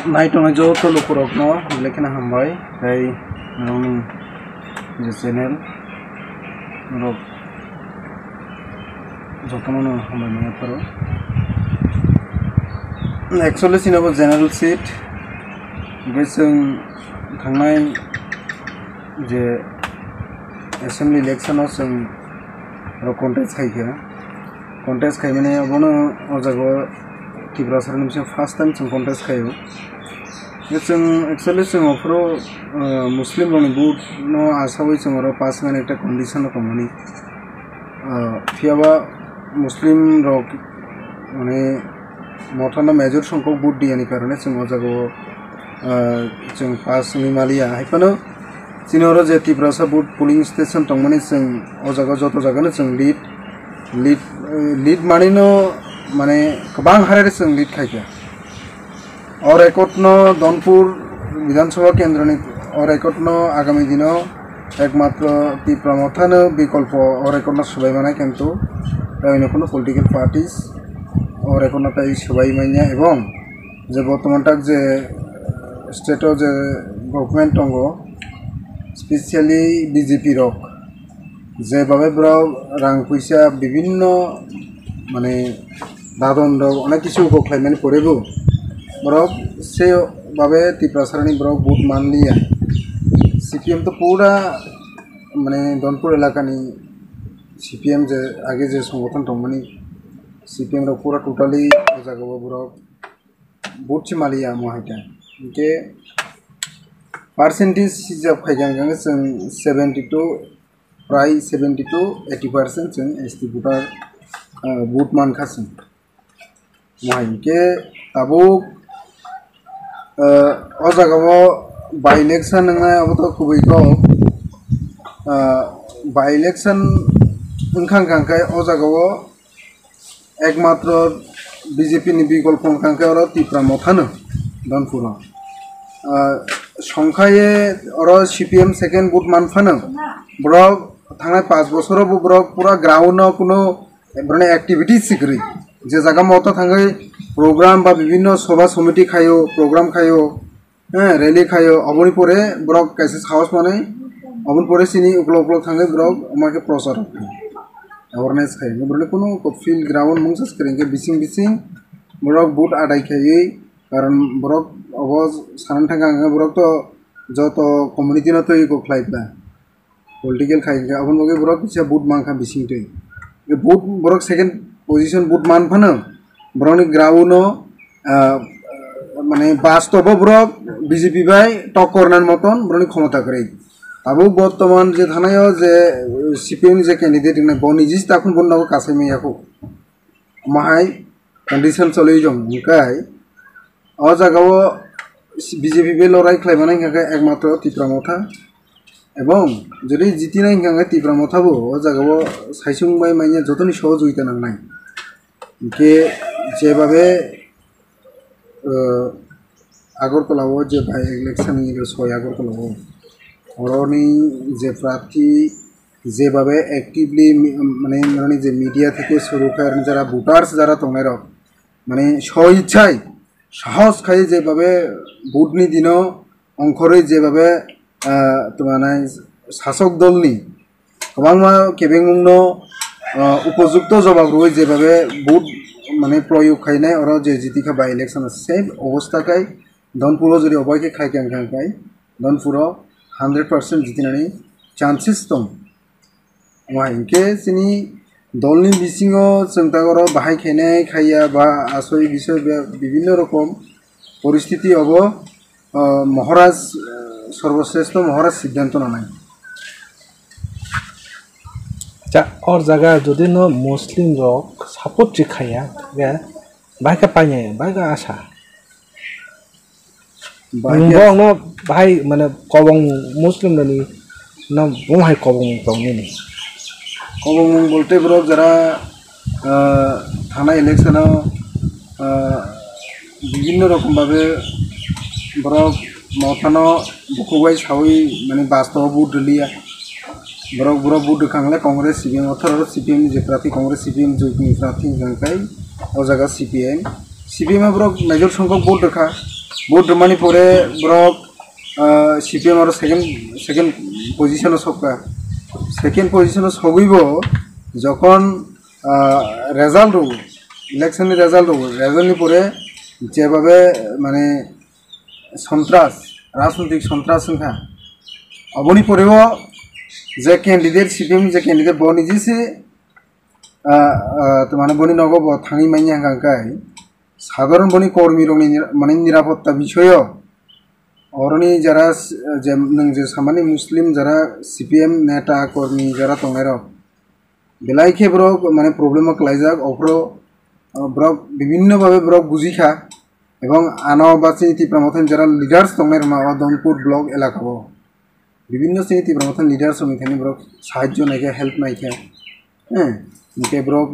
नायटोंनाय जत लोगफोरनो लेखना हामबाय ओमफ्राय नोंनि जे चेनेल रक जतनो हामबाय मायाफोराव एक्चुअली सिनाबो जनरल सीट बे जों थांनाय जे एसेम्बली इलेक्शनाव जों कन्टेस्ट खायमाने अबनो अजागो टिब्रासारनिफ्राय फार्स्ट टाइम जों कन्टेस्ट खायो जों एक्चुअली जों अफरो मुस्लिम रंनि बुट न आसावै जों आरो पास होनाय एक कंडीशन रखमनि फियाबा मुस्लिम रक माने मथाना मेजर संख्यक बुट दियानि कारणे जों अजागो जों पास निमालिया हायफानो जिनोरो जे टिब्रासा बुट पोलिंग स्टेशन दंमाने जों अजागो जत जागानो जों लीड मानिनो माने गोबां हारे जों लीड खायगा और एकटनो दनपुर विधानसभा केंद्रनि और एकटनो आगामी दिनों एकमात्र टिप्रामथानो विकल्प और एकटनो सुबायमानाय किन्तु कोनो पलिटिकल पार्टीज और एकटनो ताई सुबायमानिया एवं जे बर्तमान तक जे स्टेटो जे गवर्नमेंट दंगो स्पेशली बीजेपी रक जे बाबे ब्राव रां पैसा विभिन्न माने दादन अनेक किछु गख्लायनानै परेबो ब्रक से बाबे टिप्रासारनि ब्रक बुट मानलिया सीपीएम तो पूरा माने दनपुर इलाकानि सीपीएम जे आगे जे संगठन दंमोन सीपीएम रो पूरा टोटली जागाव ब्रक बुट मालिया महायता के परसेंटेज हिसाब खायगां जों 72 प्राय 70 to 80% जों एसटी बुटार बुट मानखासिं महायके ताबो अजागाव बाय इलेक्शन नङा अब तो कुबैखौ बाय इलेक्शन ओंखांखांखाय अजागाव एकमात्र बीजेपी नि विकल्प ओंखांखाय और टिप्रामथानो दनपुराव संखाये और सीपीएम सेकेंड बुट मानफानो ब्रक थांनाय 5 बोसोराव ब्रक पूरा ग्राउंडआव कोनो माने एक्टिविटीज सिग्री जे जागा मत थांगै प्रोग्राम बा विभिन्न सभा समिति खायो प्रोग्राम खायो रैली खायो अबनि परे ब्रक कैसे साहस माने अबनि परे सिनी उक्ल थांगै ब्रक माके प्रचार अवेयरनेस खायो ब्रने कोनो फील्ड ग्राउंड मंगसस करेंगे बिसिं ब्रक बुट आदाय खायै कारण ब्रक अबस सान थांगा ब्रक तो जत कम्युनिटी न तो इको फ्लाइटला पॉलिटिकल खायगे अबन बगे ब्रक से बुट मांखा बिसिं ते बुट ब्रक सेकेंड पोजीशन बुट मानफानो ब्रनि ग्राउंड माने बास्तव ब्रक बीजेपी बाय टक्करनान मतन ब्रनि क्षमता करे आबो बर्तमान जे थानाय जे सीपीएम जे कैंडिडेट ने बनिजिस ताखुन बननाव कासेमियाखौ माहाय कंडीशन चलै जं ओंखाय अ जागाव बीजेपी बे लराय खायमानाय खाय एकमात्र टिप्रामथा एवं जदि जितिनाय खाय टिप्रामथाबो अ जागाव साइसुंबाय माइया जतनि सहयोगिता नांनाय के जेबाबे आगरतलाव जे बाय इलेक्शन सय आगरतलाव अरनि जे प्रार्थी जेबाबे एक्टिवली माने माने जे मीडिया থেকে शुरू कर যারা ভোটারস যারা তংনার মানে স্বইচ্ছায় সাহস খাই যেভাবে ভোটনি দিন অংশরে যেভাবে মানে শাসক দলনি গোबां केबेंमुंनो उपयुक्त जवाब रही जेभावे बुट माने प्रयोग खायनाय और जे जितिखा बाय इलेक्शन सेम अवस्थाखाय दनपुराव जुदि अबायखे खायखांखाय दनपुराव 100% जितिनायनि चान्सेस दं माइके सिनि दलनि बिसिङाव जोंतागर बाहाय खायनाय खाया बा आसय बिसय विभिन्न रकम परिस्थिति अब महाराज सर्वश्रेष्ठ महाराज सिद्धांत नानाय और जगह যদি ন মুসলিম রক সাপোর্ট চিখায়া বাইকা পাইনে বাইকা আশা বাইকা ন ভাই মানে কবং মুসলিম ননি না বহাই কবং দংনি কবং বলতে ব্রক যারা থানা ইলেকশনাव বিভিন্ন রকম ভাবে ব্রক মথানো বুকুবাই সাউই মানে বাস্তব বুট লিয়া ब्रक ब्रक बुट खांगले कांग्रेस सीपीएम अथर सीपीएम जे प्रार्थी कांग्रेस सीपीएम जो प्रार्थी गंकाय अ जागा सीपीएम ब्रक मेजर संख्यक बुट रखा বহুত রমানি পরে ব্রক সিপিএম আর সেকেন্ড পজিশনে সবকা সেকেন্ড পজিশনে সবইব যখন রেজাল্ট হব ইলেকশনের রেজাল্ট হব রেজাল্টনি পরে যেভাবে মানে সন্ত্রাস রাজনৈতিক সন্ত্রাস সংখ্যা অবনি পরেও যে ক্যান্ডিডেট সিপিএম যে ক্যান্ডিডেট বনি যেছে মানে বনি নগব থাঙি মাইনি হাঙ্কাই সাধারণ বনি কর্মী মানে নিরাপত্তা বিষয় অরনি যারা যে সামান্য মুসলিম যারা সিপিএম নেতা কর্মী যারা তংনার বেলাইকে ব্রক মানে প্রবলেম ক্লাইজাক অফ্র ব্রক বিভিন্নভাবে ব্রক বুঝিখা এবং আনবাসী তীব্রমথন যারা লিডার্স তংনার মাওয়া দনপুর ব্লক এলাকাবো বিভিন্ন শ্রেণী তীব্রমথন লিডার্স এখানে ব্রক সাহায্য নাইখা হেল্প নাইখা হ্যাঁ ইনকে ব্রক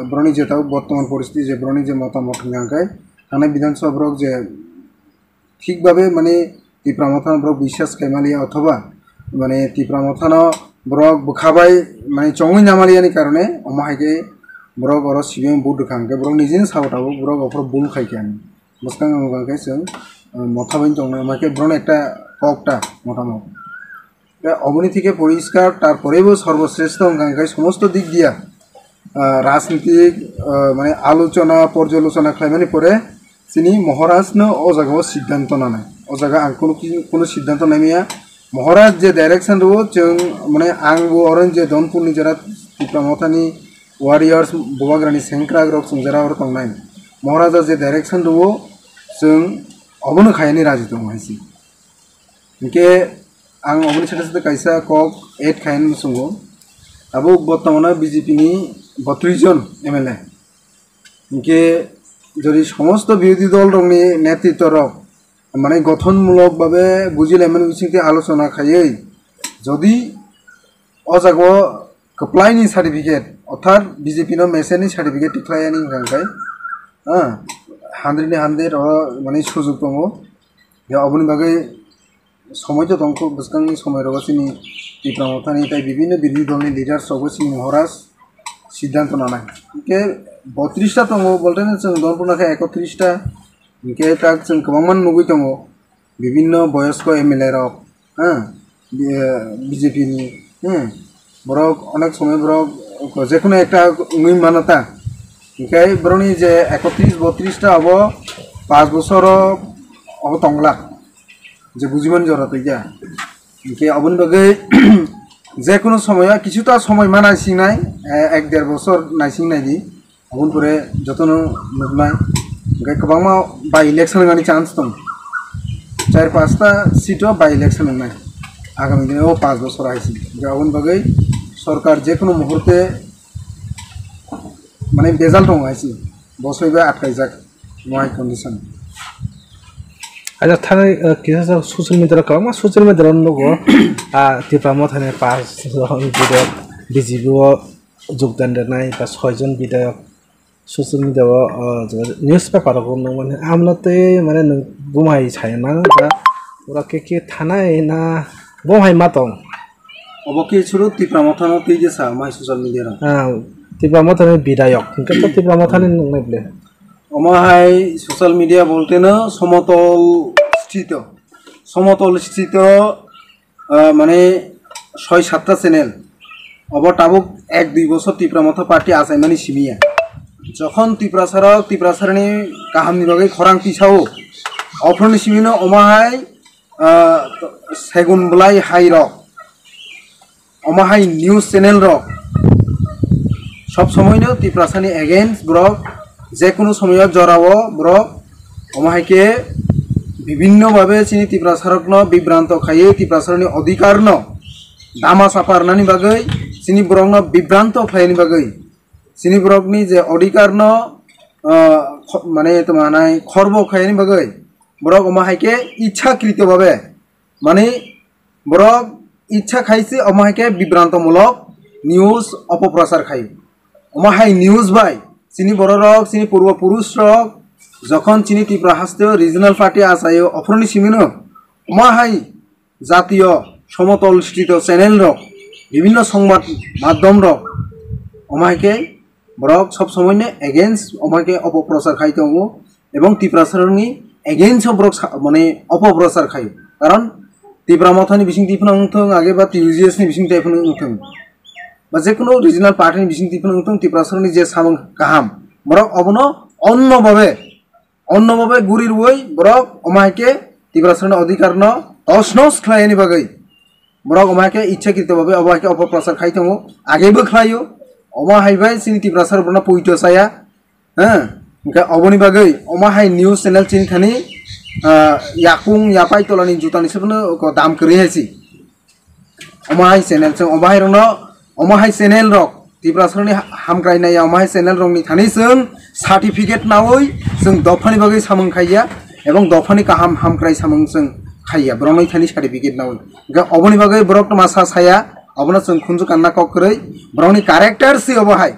ব্রনি যেটাও বর্তমান পরিস্থিতি যে ব্রনি যে মতামত হাঙ্কায় থানা বিধানসভা ব্রক যে ঠিকভাবে মানে তীব্রমথন ব্রক বিশ্বাস কাইমালিয়া অথবা মানে তীব্রমথন ব্রক বুখাবাই মানে চঙই নামালিয়ানি কারণে অমাহাইকে ব্রক অর সিবিএম বুট খাঙ্কে ব্রক নিজেন সাবটাবো ব্রক অফর বুল খাইকে আমি বসকাং গাंखाय जों মথাবাইন চংনা আমাকে ব্রন একটা ককটা মতামত অবনি থেকে পরিষ্কার তারপরেও সর্বশ্রেষ্ঠ গাंखाय সমস্ত দিক দিয়া রাজনীতিক মানে আলোচনা পর্যালোচনা খাইমানি পরে তিনি মহারাজনো ও জায়গাও সিদ্ধান্ত না নাই ও জায়গা আং কোনো সিদ্ধান্ত নামিয়া মহারাজ যে ডাইরেকশন রো जों মানে आंबो अरन जे दनपुरनि जरा তীব্রমথানি वारियर्स बबाग्रानि सेंक्रा ग्रक संजरा और तंनाय महाराजा जे डाइरेक्शन रो जों अबनो खायनि राजि दं हायसि इनके आं अबनि साथे कायसा कक एड खायन मुसुंगो आबो बर्तमाना बीजेपी नि 32 जन एमएलए इनके যদি সমস্ত বিরোধী দল রংনি নেতৃত্বর মানে গঠনমূলকভাবে বুঝিলেমেন বিষয়টি আলোচনা খাইয়ে যদি অজাগ কপ্লাইনি সার্টিফিকেট অর্থাৎ বিজেপি নো মেসেনি সার্টিফিকেট টিক্লাইনি গাंखाय 100 মানে সুযোগ দङ অবনি বাগै সময় তো দंखौ বসকাंनि সময় রগাसिनि তীব্রমথানি তাই বিভিন্ন বিরোধী দলनि লিডার সবसिनि মহারাজ সিদ্ধান্ত না নাই ইনকে 32টা दङ বলতে जों दनपुरनाखै 31টা इनके ताक जों गोबांमान नुगै दङ বিভিন্ন বয়স্ক এমএলএ রক বিজেপি नि বরক অনেক সময় বরক যেকোনো একটা উই মানতা ইনকে বরনি যে 31 32টা হব 5 বছর হব তংলা যে বুঝিমান জরাত ইয়া ইনকে অবন বাগै যে কোনো সময় কিছুটা সময় মানাইছিং নাই 1-1.5 বছর নাইছিং নাই দি अबन परे जतनो नुनाय ओंखाय गोबांमा बाय इलेक्शन गानि चान्स दं 4-5टा सीटो बाय इलेक्शन होनाय आगामी दिनाव 5 बছর आइसि अबन बागै सरकार जेकुनु मुहूर्ते माने बेजाल दं आइसि बसैबा आटकायजाक नय कन्डिशन आजा थानाय किसा सोशल मिडिया कामा सोशल मिडिया नगो তীব্রমথানি 5 জন বিধায়ক বিজেপিও যোগদান দেনাय बा 6 जन বিধায়ক सोशल मीडिया न्यूज पेपर को माने आमलाते माने बुमाई छाय मा बा ओरा के थानाय ना बुमाई मा दं अबके छुरु তীব্রমথাनो तेजे सा माय सोशल मीडिया তীব্রমথানি বিধায়ক इनके तो তীব্রমথানি नंगले अमाहाय सोशल मीडिया बोलते न समतल स्थित माने 6-7টা চ্যানেল अब टाबुक 1-2 বছর তীব্রমথা पार्टी आसाय माने सिमिया যখন তীব্রাসারনি কাহামনি বাগै খরাং পিছাও অফরনি সিমিনো অমাহাই সেগুন বলাই হাই রক অমাহাই নিউজ চ্যানেল রক সব সময়নো তীব্রাসানি এগেইনস্ট ব্রক যে কোনো সময় জরাও ব্রক অমাহাইকে বিভিন্নভাবে চিনি তীব্রাসারকনো বিভ্রান্ত খাইয়ে তীব্রাসারনি অধিকারন দামা সাপারনানি বাগै চিনি ব্রকনো বিভ্রান্ত খাইনি বাগै চিনি ব্রকনি যে অধিকারন মানে তোমানাই খর্ব খাইনি বাগै ব্রক অমাহাইকে ইচ্ছাকৃতভাবে মানে ব্রক ইচ্ছা খাইছে অমাহাইকে বিভ্রান্তমূলক নিউজ অপপ্রচার খাই অমাহাই নিউজ বাই চিনি বড় রক চিনি পূর্বপুরুষ রক যখন চিনি তীব্র হাস্তে রিজনাল পার্টি আসায় অফরনি সিমিনো অমাহাই জাতীয় সমতল স্থিত চ্যানেল রক বিভিন্ন সংবাদ মাধ্যম রক অমাহাইকে ব্রক সব সময় এগেইনস্ট অমাহাইকে অপপ্রচার খাইতে এবং তীব্রাসারনি एगेन्स्ट ब्रक माने अपप्रचार खायो कारण तीव्रा मथानि बिसिं तिफन उंथों आगे बा टीयूजीएस नि बिसिं तिफन उंथों बा जेकुनो रिजनल पार्टी नि बिसिं तिफन उंथों तीव्रासरनि जे सामं गाहाम ब्रक अबनो अन्न भावे गुरि रुवै ब्रक अमायके तीव्रासरनि अधिकार न तसनस खलायनि बागै ब्रक अमायके इच्छाकृत भावे अमायके अपप्रचार खाइ थंगो आगेबो खलायो अमाहायबाय सिनि तीव्रासर ब्रना पइतो साया ओंखाय अबनि बागै अमाहाय निउज चैनल चिनि थानि याकुं यापाय तलानि जुतानि सबनो दाम करि हायसि अमाहाय चैनल जों अमाहाय चैनल रक तीव्रासरनि हामग्रायनाय अमाहाय चैनल रंनि थानि जों सार्टिफिकेट नावै जों दफानि बागै सामं खाइया एवं दफानि काहाम हामग्राय सामं जों खाइया ब्रनै थानि सार्टिफिकेट नावै ओंखाय अबनि बागै ब्रक मासा साया अबनो जों खुनजु कान्ना ककरै ब्रनि कैरेक्टर सि अबहाय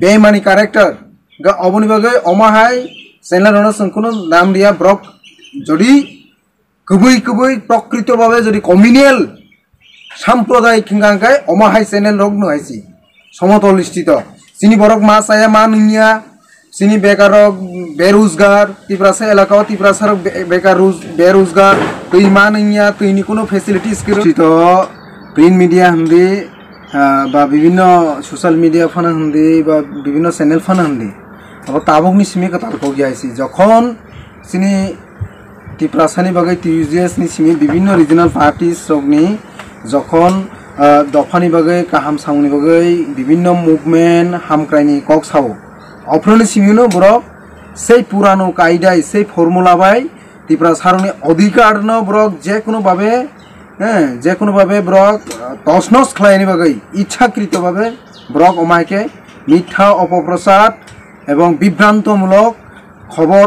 बेमानी कैरेक्टर गा अबनि बागै अमाहाय चैनल रनो संकुनो नाम दिया ब्रक जदि कबै प्रकृत भावे जदि कम्युनियल साम्प्रदायिक हिंगांगाय अमाहाय चैनल रग नहायसि समतल स्थित सिनि बरक मा साया मा ननिया सिनि बेकार बेरोजगार तीव्रासा एलाका तीव्रासा बेरोजगार तै मा ननिया तैनि कोनो फैसिलिटीज स्थित प्रिंट मीडिया हिंदी बा विभिन्न सोशल मीडिया फन हिंदी बा विभिन्न चैनल फन हिंदी अब ताबुकनि सिमे कतालको गियासि जखन सिनि तीव्रासानि बागै टीयूजीएस नि सिमे विभिन्न रिजनल पार्टीज रगनि जखन दफानि बागै काहाम सामनि बागै विभिन्न मुभमेंट हामक्राइनि कक सावो अफ्रनि सिमिनो ब्रक से पुरानो कायदा से फर्मुला बाय तीव्रासारनि अधिकार न ब्रक जेकुनो भावे ब्रक तसनस खलायनि बागै इच्छाकृत भावे ब्रक अमायके मिथ्या अपप्रचार एवं विभ्रांतमूलक खबर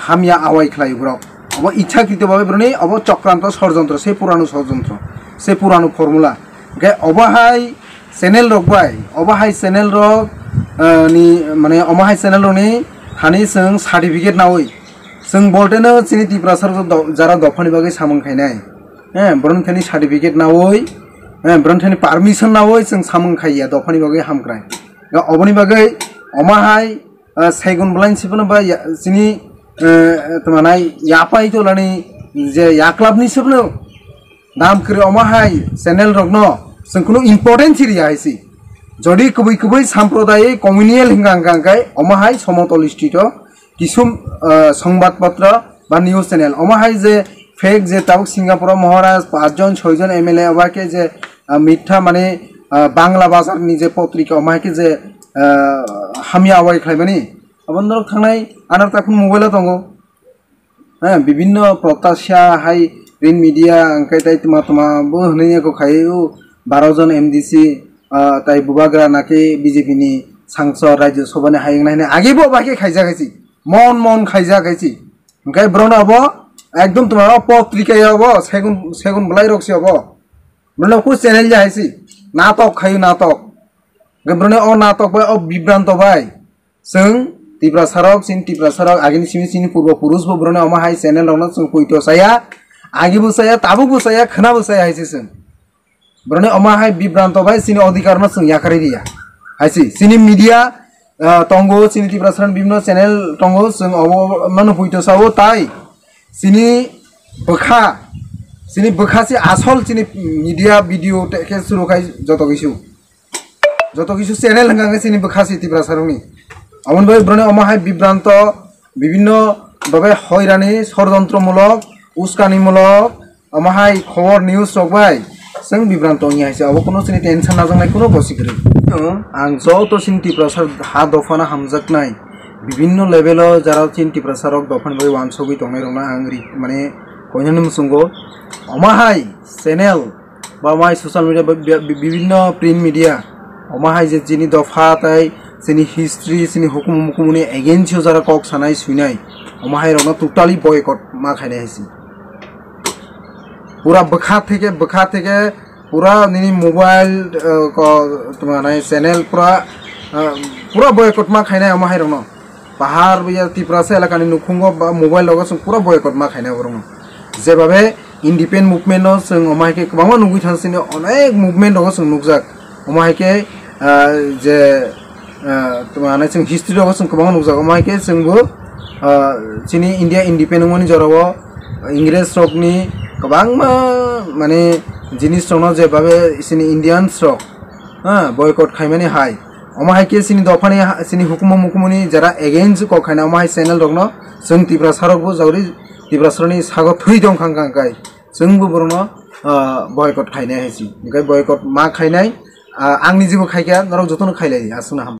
हामिया आवाय खलायो ब्रक अब इच्छाकृत भावे ब्रनि अब चक्रांत षड़यंत्र से पुरानो षड़यंत्र से पुरानो फर्मुला ओंखाय अबाहाय चैनल रक बाय अबाहाय चैनल रक नि माने अमाहाय चैनल रनि थानि जों सार्टिफिकेट नावै जों बलतेनो सिनि तीव्रासार जारा दफानि बागै सामं खायनाय ब्रन्थानि सार्टिफिकेट नावै ब्रन्थानि पारमिशन नावै जों सामं खायया दफानि बागै हामग्राय अबनि बागै अमाहाय सैगुन ब्लाइन सिपनो बा सिनि तमानाय यापाय तलानि जे याक्लाबनि सबनो नाम करे अमाहाय चैनल रगनो जों कोनो इम्पोर्टेन्ट सिरिया हायसि जदि कबै साम्प्रदायिक कम्युनियल हिंगांगांगाय अमाहाय समतल स्थित किसुम संबाद पत्र बा निउज चैनल अमाहाय जे फेक जे ताबुक सिंगापुर महाराज 5 जन 6 जन एमएलए अबाके जे मिथ्या माने बांला बाजारनि जे पत्रिका अमाहायके जे हामिया आवाय खायबानि अबनर थांनाय आनारताखुन मोबाइल दंगो विभिन्न प्रत्याशा हाय प्रिंट मीडिया अंकाय ताय तमा बो हनैयाखौ खायो 12 जन एमडीसी ताय बुबाग्रा नाके बीजेपी नि सांसद राज्य सभानि हायंनायने आगेबो बाके खायजा खायसि मन खायजा खायसि ओंखाय ब्रनो अब एकदम तुम्हारा पत्रिका अब सेगुन बलाई रखसि अब ब्रनो को चैनल जायसि नाटक खायो नाटक ब्रनो अ नाटक बाय अ विभ्रांत बाय जों तीव्रासारक आगेनि सिनि पूर्व पुरुष बो ब्रनो अमाहाय चैनल रनो जों पइतो साया आगेबो साया ताबुकबो साया खोनाबो साया हायसि जों ब्रनो अमाहाय विभ्रांत बाय सिनि अधिकार न जों याखारि रिया हायसि सिनि मीडिया तंगो सिनि तीव्रासारन विभिन्न चैनल तंगो जों अब मानो पइतो सावो ताई सिनि बखा से आसल सिनि मीडिया वीडियो टेके सुरु खाय जत किछु चैनल हंगांगे सिनि बखा से तीव्रासारनि अमन भाई ब्रने अमाहाय विभ्रांत विभिन्न भावे हयरानि षड़यंत्रमूलक उस्कानिमूलक अमाहाय खबर निउज रकबाय जों विभ्रांत हायसे अब कोनो सिनि टेनसन नाजांनाय कोनो बसिग्रि आं जत सिनि तीव्रासार हा दफाना हामजाकनाय विभिन्न लेवल जरा सिनि तीव्रासारक दफानि बागै वानसगै दंनाय रंना आं माने कयनानि मुसुंगो अमाहाय चैनल बा अमाहाय सोशल मीडिया विभिन्न प्रिंट मीडिया अमाहाय जे जिनि दफा ताय सिनि हिस्ट्री सिनि हुकुमनि एगेन्स्ट जरा कक सानाय सुनाय अमाहाय रंना टोटाली बयकट मा खायनाय हायसि पूरा बखा थे पूरा निनी मोबाइल तुम्हारा चैनल पूरा बयकट मा खायनाय अमाहाय रंनो पहाड़ बिया तीव्रासा एलाकानि नुखुंगो बा मोबाइल लगा जों पूरा बयकट मा खायनाय रंनो जे भाबे इंडिपेंडेंट मुभमेंट जों अमाहायके गोबां नुगै थांसिनो अनेक मुभमेंट दङ जों नुगजाक अमाहायके जे तुम्हारा जों हिस्ट्री दङ जों गोबां नुगजाक अमाहायके जोंबो sini India independent moni jorobo Ingres rok ni kabang mane jinis rok no je babe sini Indian rok boycott khaimani hai oma hai ke sini dofani sini hukumo mukumuni jara against ko khaina oma hai channel rok no jeng tibra sarok bo jauri tibra saroni sago thui dong khang khang kai jeng bo borno boycott khainai haisi nikai boycott ma khainai angni jibo khaikya norok jotono khailai asuna ham